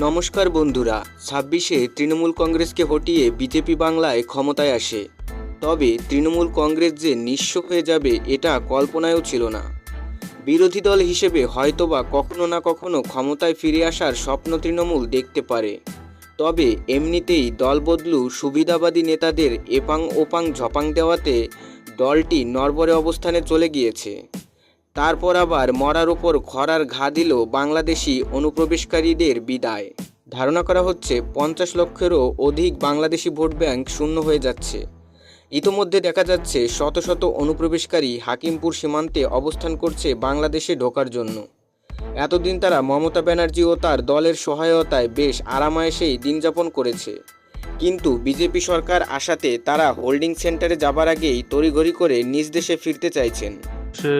নমস্কার বন্ধুরা, ২৬শে তৃণমূল কংগ্রেসকে হটিয়ে বিজেপি বাংলায় ক্ষমতায় আসে। তবে তৃণমূল কংগ্রেস যে নিঃস্ব হয়ে যাবে এটা কল্পনায়ও ছিল না। বিরোধী দল হিসেবে হয়তোবা কখনো না কখনো ক্ষমতায় ফিরে আসার স্বপ্ন তৃণমূল দেখতে পারে। তবে এমনিতেই দলবদলু সুবিধাবাদী নেতাদের এপাং ওপাং ঝপাং দেওয়াতে দলটি নড়বড়ে অবস্থানে চলে গিয়েছে। তারপর আবার মরার ওপর খরার ঘা দিল বাংলাদেশি অনুপ্রবেশকারীদের বিদায়। ধারণা করা হচ্ছে ৫০ লক্ষেরও অধিক বাংলাদেশি ভোট ব্যাংক শূন্য হয়ে যাচ্ছে। ইতোমধ্যে দেখা যাচ্ছে শত শত অনুপ্রবেশকারী হাকিমপুর সীমান্তে অবস্থান করছে বাংলাদেশে ঢোকার জন্য। এতদিন তারা মমতা ব্যানার্জি ও তার দলের সহায়তায় বেশ আরামায়েশেই দিন যাপন করেছে, কিন্তু বিজেপি সরকার আসাতে তারা হোল্ডিং সেন্টারে যাবার আগেই তড়িঘড়ি করে নিজ দেশে ফিরতে চাইছেন। সে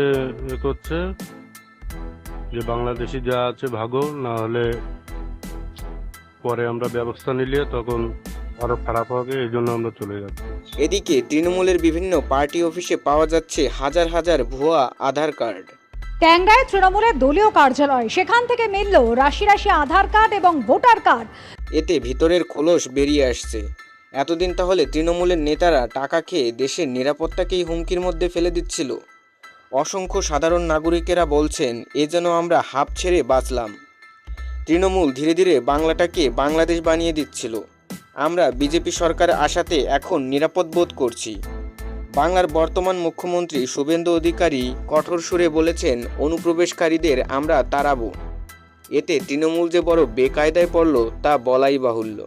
করছে যে বাংলাদেশি যা আছে ভাগো, না হলে পরে আমরা ব্যবস্থা নিলে তখন আরো খারাপ হবে, এই জন্য আমরা চলে যাচ্ছি। এদিকে তৃণমূলের বিভিন্ন পার্টি অফিসে পাওয়া যাচ্ছে হাজার হাজার ভুয়া আধার কার্ড। ট্যাংরায় তৃণমূলের দলীয় কার্যালয়, সেখান থেকে মিলল রাশি রাশি আধার কার্ড এবং ভোটার কার্ড। এতে ভিতরের খোলস বেরিয়ে আসছে। এতদিন তাহলে তৃণমূলের নেতারা টাকা খেয়ে দেশের নিরাপত্তাকেই হুমকির মধ্যে ফেলে দিচ্ছিল। অসংখ্য সাধারণ নাগরিকেরা বলছেন এ যেন আমরা হাঁপ ছেড়ে বাঁচলাম। তৃণমূল ধীরে ধীরে বাংলাটাকে বাংলাদেশ বানিয়ে দিচ্ছিল। আমরা বিজেপি সরকার আসাতে এখন নিরাপদ বোধ করছি। বাংলার বর্তমান মুখ্যমন্ত্রী শুভেন্দু অধিকারী কঠোর সুরে বলেছেন অনুপ্রবেশকারীদের আমরা তাড়াবো। এতে তৃণমূল যে বড় বেকায়দায় পড়ল তা বলাই বাহুল্য।